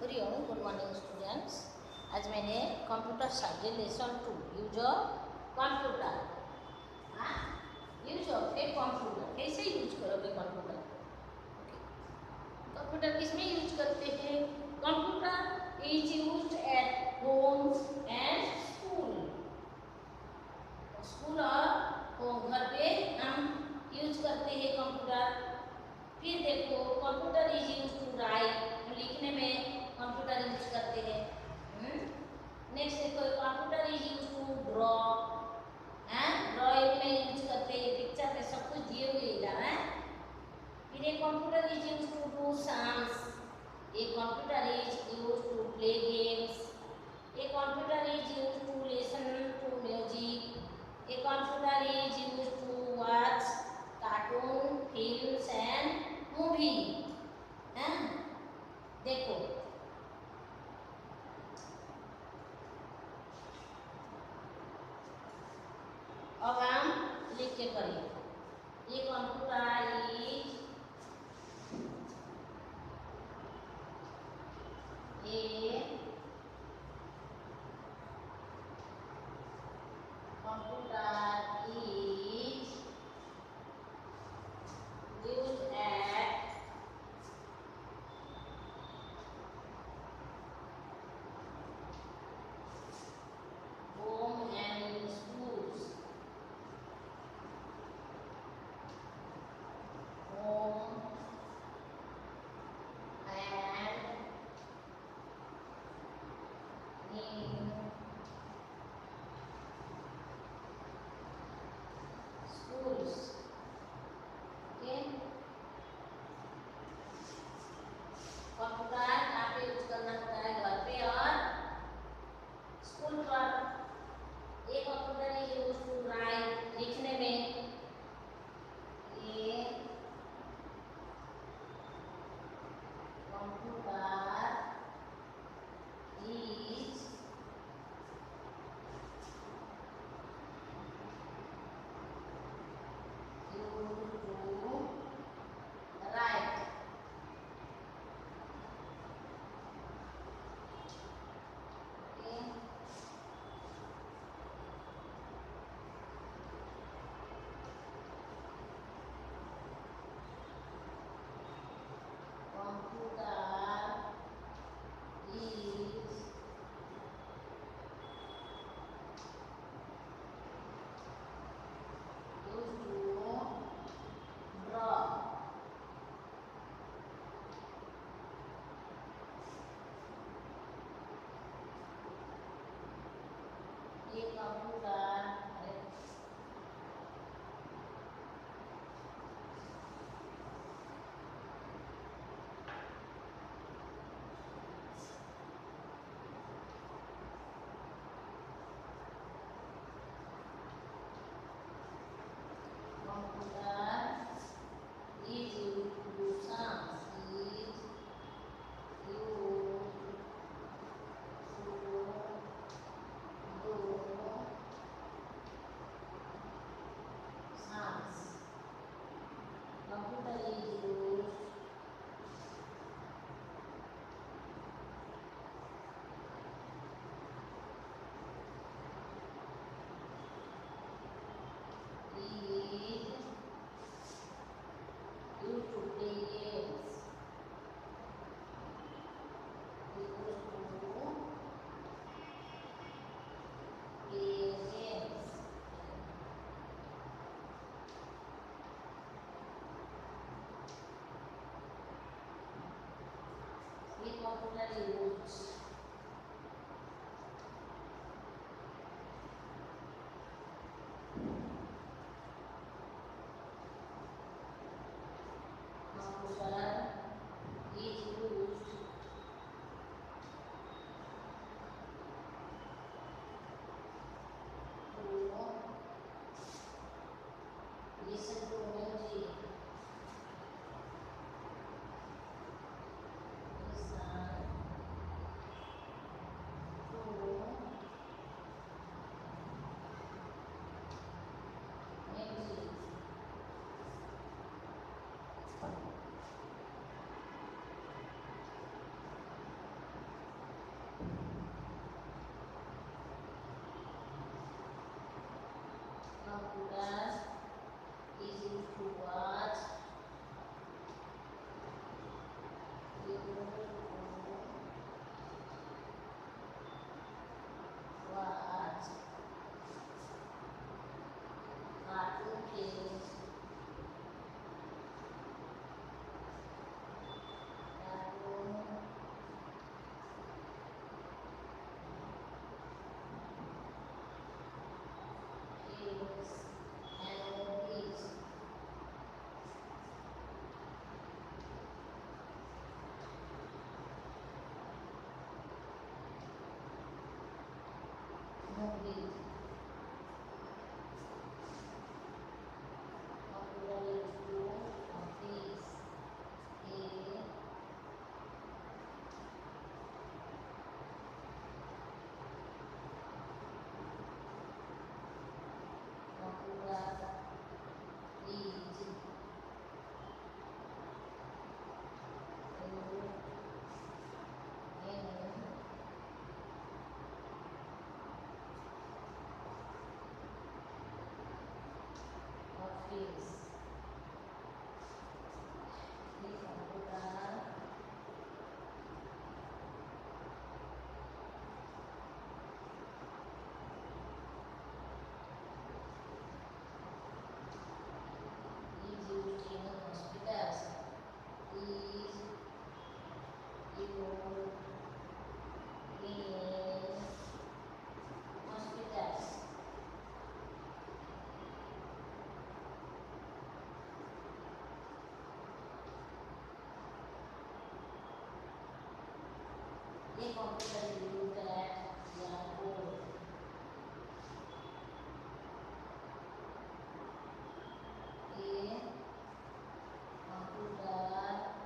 Hariom, good morning students. आज मैंने computer subject lesson 2 use of computer. हाँ, यूज ऑफ ए कंप्यूटर, कैसे use करोगे कंप्यूटर? कंप्यूटर किसमें यूज करते हैं? Computer is used at home and school. School और घर पे हम यूज करते हैं कंप्यूटर। फिर देखो, computer is use to write, लिखने में कंप्यूटर यूज करते हैं। नेक्स्ट देखो, computer is use to draw, drawing में यूज करते हैं। पिक्चर में सब कुछ दिए हुए इधर है। फिर ये computer is use to do sums, ये computer is use to play games, ये computer is use to listen to music, ये computer is use to watch cartoon films and movie. हैं, देखो अब हम लिख के करिए। ये computer is a computer is used at home and in schools. Home and in schools. Okay? Computer कहाँ पे यूज करना होता है? घर पे और स्कूल पर। एक computer is use to write, लिखने में। ये computer is use to write. Computer is used to draw. ये computer is used to do sums, is used to do sums. Computer is used is used to play games. Used to play games. ये computer use computer is used to listen to music. Listen ये computer is used at airport. ये computer is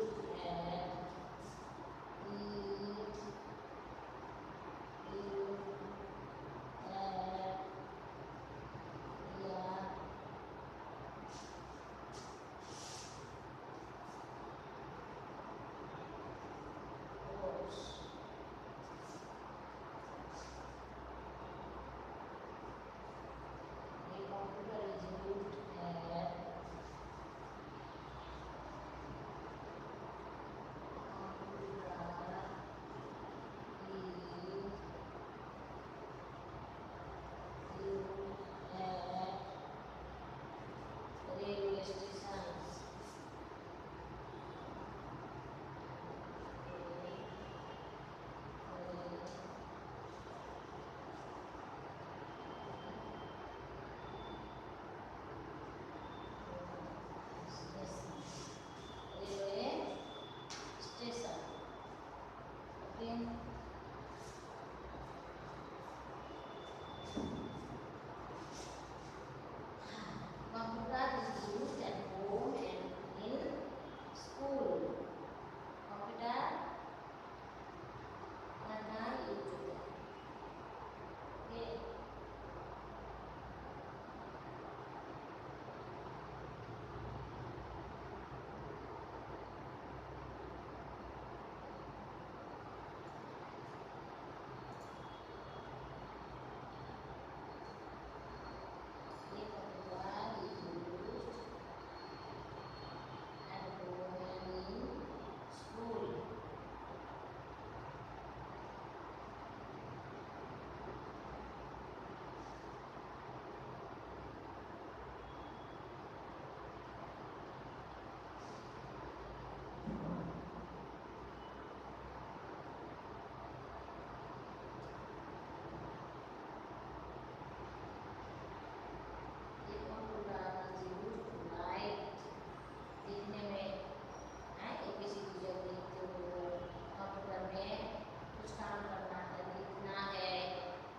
used at railway stations. Railway station. Okay. Computer is used at home and in school. Computer mana use होता है. Okay. ये computer is used at home and in school. ये computer is used to write. लिखने में एक किसी चीज़ को लिखते हो कंप्यूटर में कुछ काम करना है, लिखना है,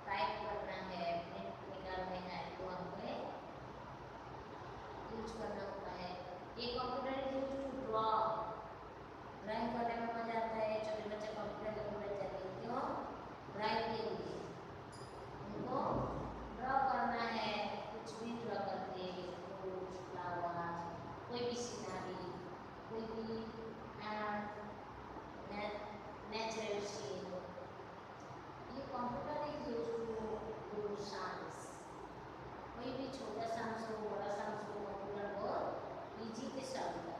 टाइप करना है, प्रिंट निकालने हैं तो हमें यूज करना होता है. ये computer is use to draw. Drawing करने में मजा आता है. छोटे बच्चे कंप्यूटर लेकर बैठ जाते हैं. क्यों? ड्राइंग के लिए. उनको ड्रॉ करना है. कुछ भी ड्रॉ करते हैं. फ्रूट्स, फ्लावर, कोई भी सीनरी, कोई भी नेचुरल सीन. ये computer is use to do science. कोई भी छोटा साइंस हो, बड़ा साइंस हो, कंप्यूटर को इजी से solve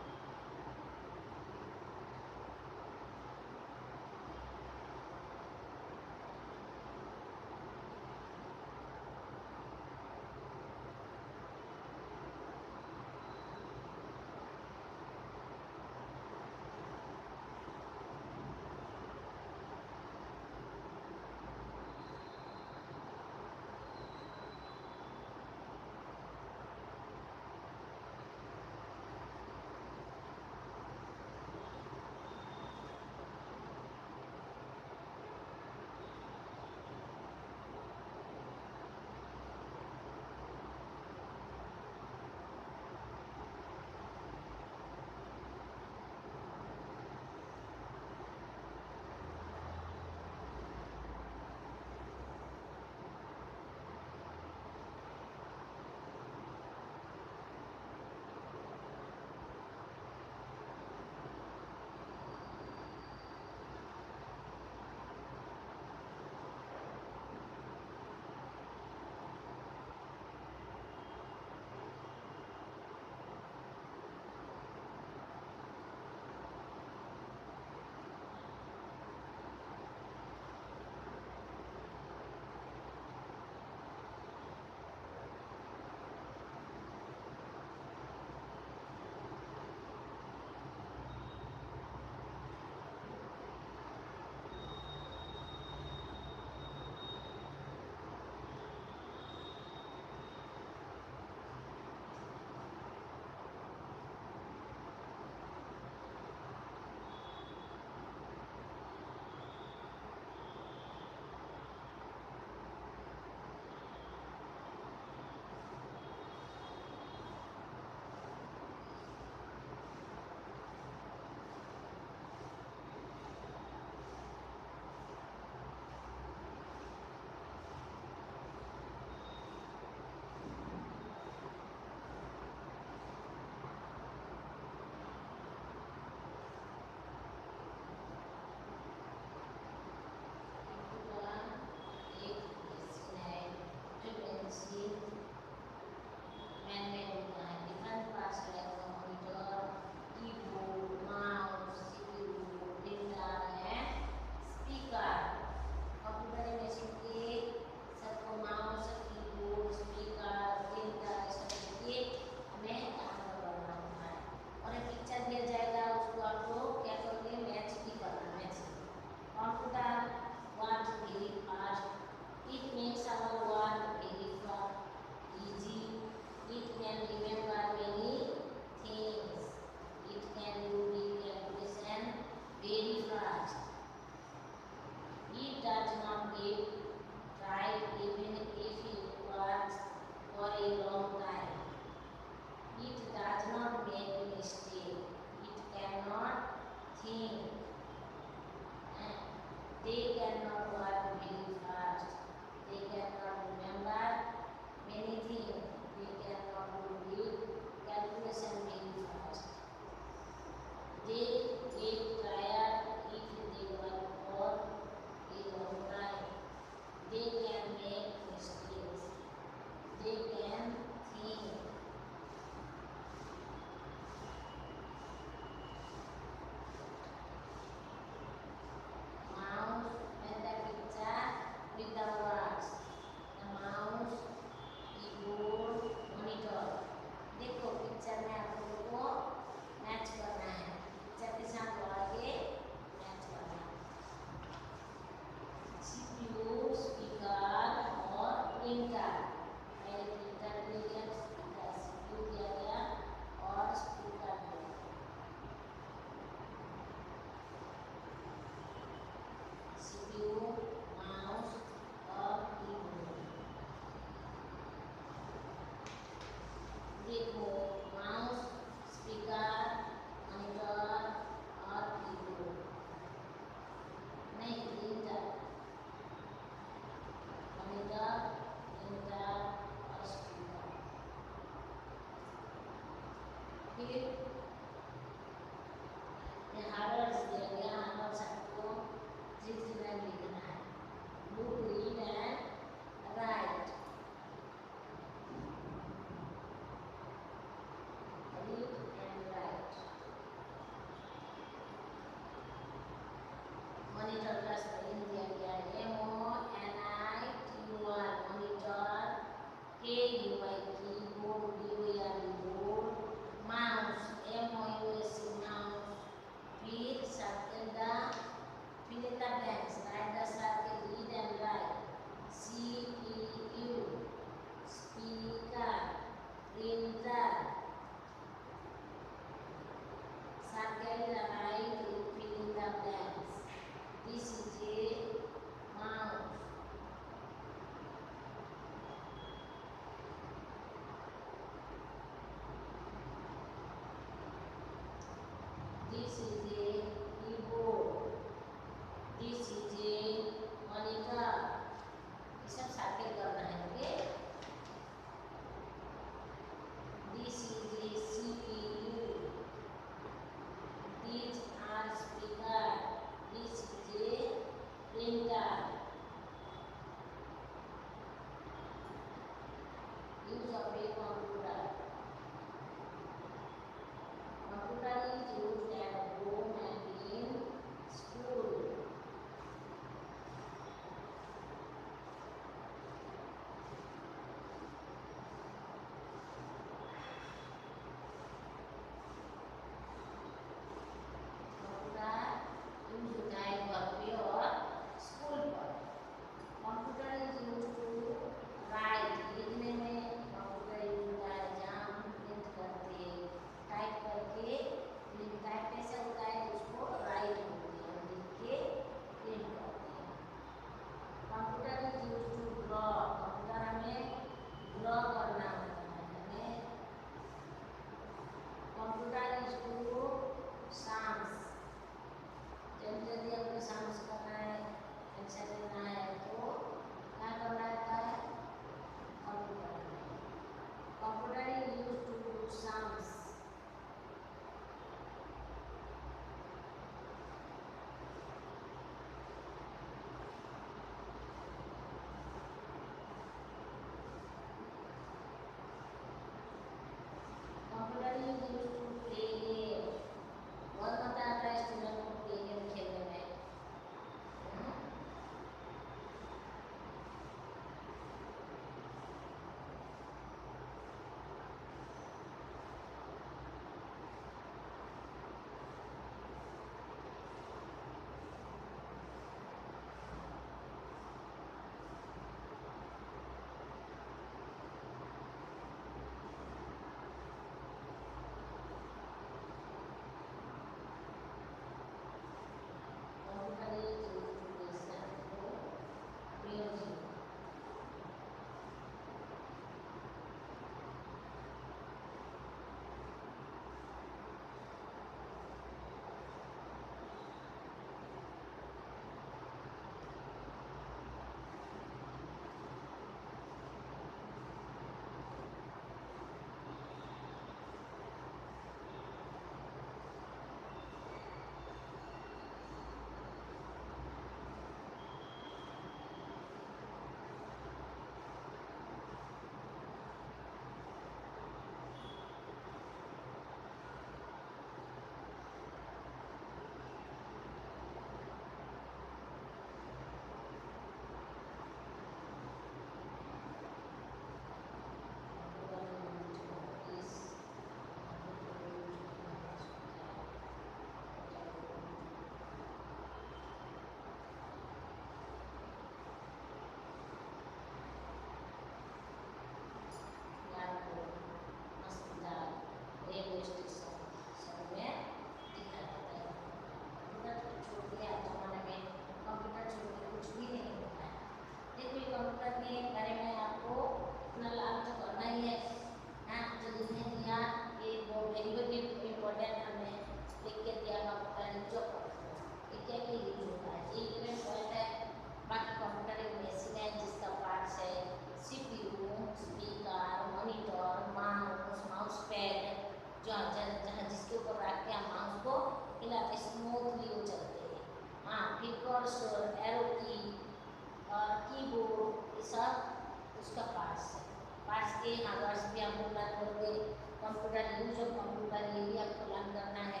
computer use of computer ये भी आपको लर्न करना है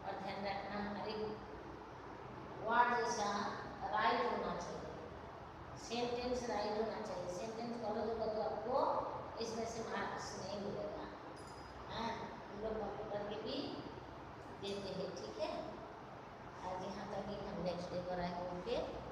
और ध्यान रखना हर एक वर्ड जैसा राइट होना चाहिए, सेंटेंस राइट होना चाहिए। सेंटेंस गलत होगा तो आपको इसमें से मार्क्स नहीं मिलेगा। हाँ, हम लोग कंप्यूटर के भी देते हैं, ठीक है। आज यहाँ तक हम नेक्स्ट डे पर आएंगे। ओके।